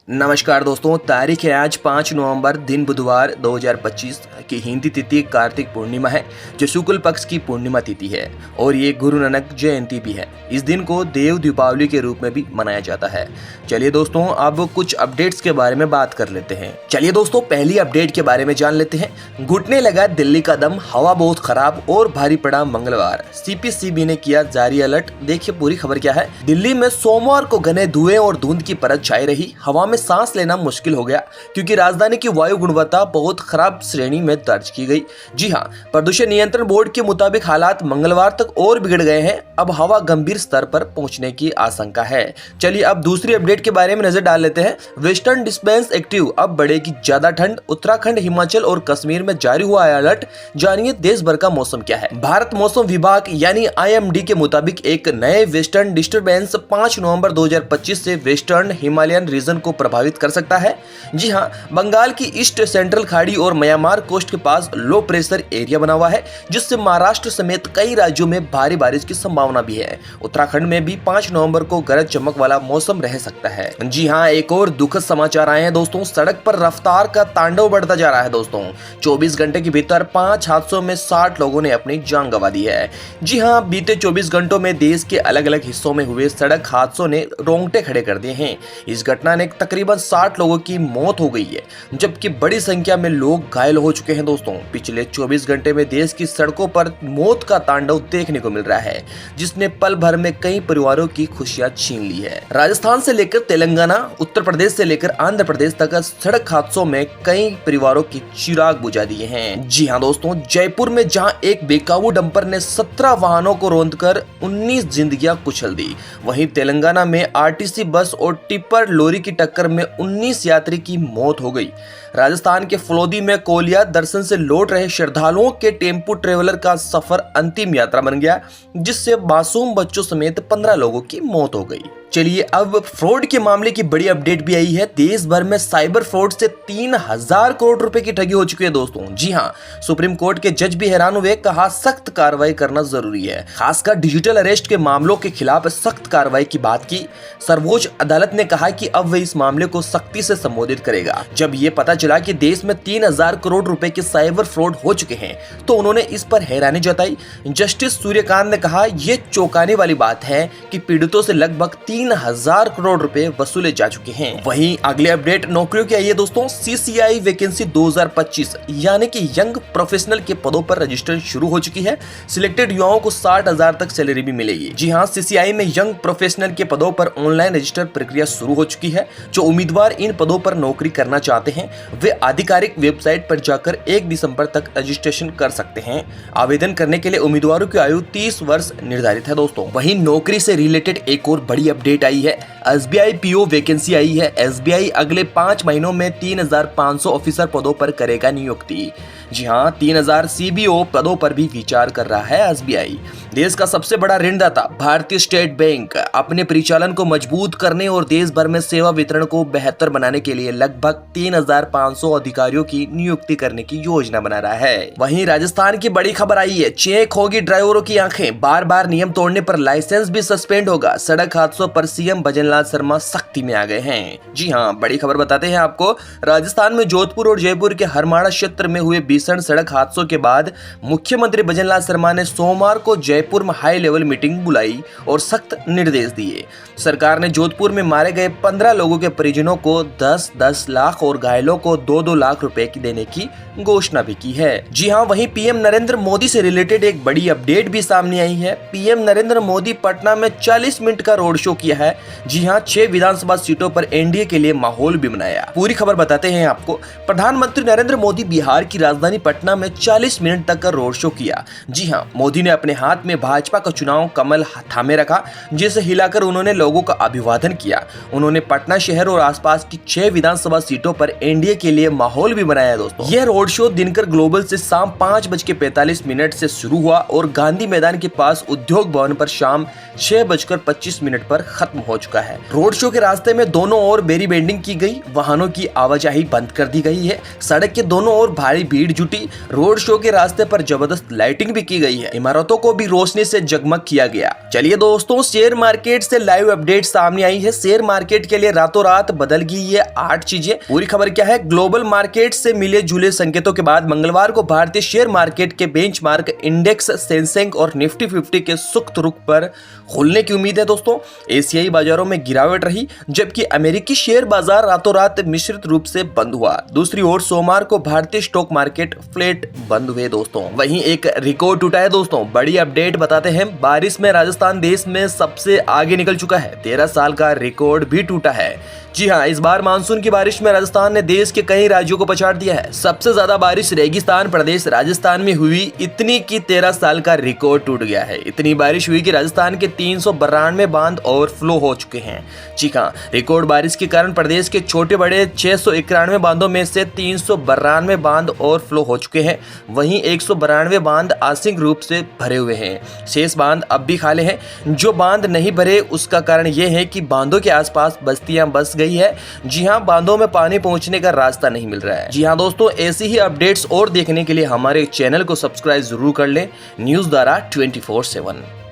नमस्कार दोस्तों, तारीख है आज 5 नवंबर, दिन बुधवार 2025 की हिंदी तिथि कार्तिक पूर्णिमा है जो शुक्ल पक्ष की पूर्णिमा तिथि है और ये गुरु नानक जयंती भी है। इस दिन को देव दीपावली के रूप में भी मनाया जाता है। चलिए दोस्तों, अब कुछ अपडेट्स के बारे में बात कर लेते हैं। चलिए दोस्तों, पहली अपडेट के बारे में जान लेते हैं। घुटने लगा दिल्ली का दम, हवा बहुत खराब और भारी पड़ा मंगलवार, सीपीसीबी ने किया जारी अलर्ट। देखिए पूरी खबर क्या है। दिल्ली में सोमवार को घने धुएं और धुंध की परत छाई रही। हवा में सांस लेना मुश्किल हो गया क्योंकि राजधानी की वायु गुणवत्ता बहुत खराब श्रेणी में दर्ज की गई। जी हां, प्रदूषण नियंत्रण बोर्ड के मुताबिक हालात मंगलवार तक और बिगड़ गए हैं। अब हवा गंभीर स्तर पर पहुंचने की आशंका है। चलिए अब दूसरी अपडेट के बारे में नजर डाल लेते हैं। वेस्टर्न डिस्टेंस एक्टिव, अब बढ़ेगी ज्यादा ठंड। उत्तराखंड, हिमाचल और कश्मीर में जारी हुआ है अलर्ट। जानिए देश भर का मौसम क्या है। भारत मौसम विभाग यानी IMD के मुताबिक एक नए वेस्टर्न डिस्टर्बेंस 5 नवंबर 2025 से वेस्टर्न हिमालयन रीजन को प्रभावित कर सकता है। जी हां, बंगाल की ईस्ट सेंट्रल खाड़ी और म्यांमार कोस्ट के पास लो प्रेशर एरिया बना हुआ है जिससे महाराष्ट्र समेत कई राज्यों में भारी बारिश की संभावना भी है। उत्तराखंड में भी 5 नवंबर को गरज चमक वाला मौसम रह सकता है। जी हां, एक और दुखद समाचार आए हैं दोस्तों। सड़क पर रफ्तार का तांडव बढ़ता जा रहा है दोस्तों। 24 घंटे के भीतर 5 हादसों में 60 लोगों ने अपनी जान गंवा दी है। जी हां, बीते 24 घंटों में देश के अलग अलग हिस्सों में हुए सड़क हादसों ने रोंगटे खड़े कर दिए हैं। इस घटना ने तकरीबन 60 लोगों की मौत हो गई है जबकि बड़ी संख्या में लोग घायल हो चुके हैं दोस्तों। पिछले 24 घंटे में देश की सड़कों पर मौत का तांडव देखने को मिल रहा है जिसने पल भर में कई परिवारों की खुशियां छीन ली है। राजस्थान से लेकर तेलंगाना, उत्तर प्रदेश से लेकर आंध्र प्रदेश तक सड़क हादसों में कई परिवारों की चिराग बुझा दिए हैं। जी हाँ दोस्तों, जयपुर में जहां एक बेकाबू डंपर ने 17 वाहनों को रौंदकर 19 जिंदगियां कुचल दी, वहीं तेलंगाना में RTC बस और टिप्पर लॉरी की टक्कर में 19 यात्री की मौत हो गई। राजस्थान के फलोदी में कोलिया दर्शन से लौट रहे श्रद्धालुओं के टेम्पो ट्रेवलर का सफर अंतिम यात्रा बन गया जिससे मासूम बच्चों समेत 15 लोगों की मौत हो गई। चलिए अब फ्रॉड के मामले की बड़ी अपडेट भी आई है। देश भर में साइबर फ्रॉड से 3000 करोड़ रुपए की ठगी हो चुकी है दोस्तों। जी हां, सुप्रीम कोर्ट के जज भी हैरान हुए, कहा सख्त कार्रवाई करना जरूरी है। खासकर डिजिटल अरेस्ट के मामलों के खिलाफ सख्त कार्रवाई की बात की। सर्वोच्च अदालत ने कहा कि अब वह इस मामले को सख्ती से संबोधित करेगा। जब ये पता चला कि देश में 3000 करोड़ रुपए के साइबर फ्रॉड हो चुके हैं तो उन्होंने इस पर हैरानी जताई। जस्टिस सूर्यकांत ने कहा, यह चौंकाने वाली बात है कि पीड़ितों से लगभग 3000 करोड़ रुपए वसूले जा चुके हैं। वहीं अगले अपडेट नौकरियों की आई है दोस्तों। CCI वैकेंसी 2025 यानी कि यंग प्रोफेशनल के पदों पर रजिस्ट्रेशन शुरू हो चुकी है। सिलेक्टेड युवाओं को 60,000 तक सैलरी भी मिलेगी। जी हां, CCI में यंग प्रोफेशनल के पदों पर ऑनलाइन रजिस्टर प्रक्रिया शुरू हो चुकी है। जो उम्मीदवार इन पदों पर नौकरी करना चाहते हैं वे आधिकारिक वेबसाइट पर जाकर 1 दिसंबर तक रजिस्ट्रेशन कर सकते हैं। आवेदन करने के लिए उम्मीदवारों की आयु 30 वर्ष निर्धारित है दोस्तों। वहीं नौकरी से रिलेटेड एक और बड़ी अपडेट आई है। SBI PO वैकेंसी आई है। SBI अगले 5 महीनों में 3500 ऑफिसर पदों पर करेगा नियुक्ति। जी हां, 3000 CBO पदों पर भी विचार कर रहा है SBI। देश का सबसे बड़ा ऋणदाता भारतीय स्टेट बैंक अपने परिचालन को मजबूत करने और देश भर में सेवा वितरण को बेहतर बनाने के लिए लगभग 3500 अधिकारियों की नियुक्ति करने की योजना बना रहा है। वहीं राजस्थान की बड़ी खबर आई है। चेक होगी ड्राइवरों की आंखें, बार बार नियम तोड़ने पर लाइसेंस भी सस्पेंड होगा। सड़क हादसों पर CM भजनलाल शर्मा सख्ती में आ गए हैं। जी हाँ, बड़ी खबर बताते हैं आपको। राजस्थान में जोधपुर और जयपुर के हरमाड़ा क्षेत्र में हुए भीषण सड़क हादसों के बाद मुख्यमंत्री भजनलाल शर्मा ने सोमवार को जयपुर में हाई लेवल मीटिंग बुलाई और सख्त निर्देश दिए। सरकार ने जोधपुर में मारे गए 15 लोगों के परिजनों को 10-10 लाख और घायलों को 2-2 लाख रुपए की देने की घोषणा भी की है। जी हां, वहीं PM नरेंद्र मोदी से रिलेटेड एक बड़ी अपडेट भी सामने आई है। PM नरेंद्र मोदी पटना में 40 मिनट का रोड शो किया है। जी हां, 6 विधानसभा सीटों पर NDA के लिए माहौल भी बनाया। पूरी खबर बताते हैं आपको। प्रधानमंत्री नरेंद्र मोदी बिहार की राजधानी पटना में 40 मिनट तक का रोड शो किया। जी हां, मोदी ने अपने हाथ में भाजपा का चुनाव कमल थामे रखा जिसे हिलाकर उन्होंने लोगों का अभिवादन किया। उन्होंने पटना शहर और आसपास की 6 विधानसभा सीटों पर NDA के लिए माहौल भी बनाया दोस्तों। यह रोड शो दिनकर ग्लोबल से शाम 5:45 से शुरू हुआ और गांधी मैदान के पास उद्योग भवन पर शाम 6:25 पर खत्म हो चुका है। है। रोड शो के रास्ते में दोनों ओर बेरी बेंडिंग की गई, वाहनों की आवाजाही बंद कर दी गई है। सड़क के दोनों ओर भारी भीड़ जुटी। रोड शो के रास्ते पर जबरदस्त लाइटिंग भी की गई है। इमारतों को भी रोशनी से जगमग किया गया। चलिए दोस्तों, शेयर मार्केट से लाइव अपडेट सामने आई है। शेयर मार्केट के लिए रातों रात बदल गई है 8 चीजें। पूरी खबर क्या है? ग्लोबल मार्केट से मिले जुले संकेतों के बाद मंगलवार को भारतीय शेयर मार्केट के बेंचमार्क इंडेक्स सेंसेक्स और निफ्टी 50 के सुस्त रुख पर खुलने की उम्मीद है। दोस्तों, एशियाई बाजारों में गिरावट रही, जबकि अमेरिकी शेयर बाजार रातों रात मिश्रित रूप से बंद हुआ। दूसरी ओर सोमवार को भारतीय स्टॉक मार्केट फ्लैट बंद हुए। दोस्तों, वहीं एक रिकॉर्ड टूटा है। दोस्तों, बड़ी अपडेट बताते हैं। बारिश में राजस्थान देश में सबसे आगे निकल चुका है। 13 साल का रिकॉर्ड भी टूटा है। जी हां, इस बार मानसून की बारिश में राजस्थान ने देश के कई राज्यों को पछाड़ दिया है। सबसे ज्यादा बारिश रेगिस्तान प्रदेश राजस्थान में हुई, इतनी कि 13 साल का रिकॉर्ड टूट गया है। इतनी बारिश हुई कि राजस्थान के 392 बांध ओवरफ्लो हो चुके हैं। जी हां, रिकॉर्ड बारिश के कारण प्रदेश के छोटे बड़े 691 बांधों में से 392 बांध ओवरफ्लो हो चुके हैं। वहीं 192 बांध आंशिक रूप से भरे हुए हैं। शेष बांध अब भी खाली हैं। जो बांध नहीं भरे, उसका कारण यह है कि बांधों के आसपास बस्तियां बस गई है। जी हां, बांधों में पानी पहुंचने का रास्ता नहीं मिल रहा है। जी हां दोस्तों, ऐसी ही अपडेट्स और देखने के लिए हमारे चैनल को सब्सक्राइब जरूर कर लें। न्यूज़ धारा 24/7।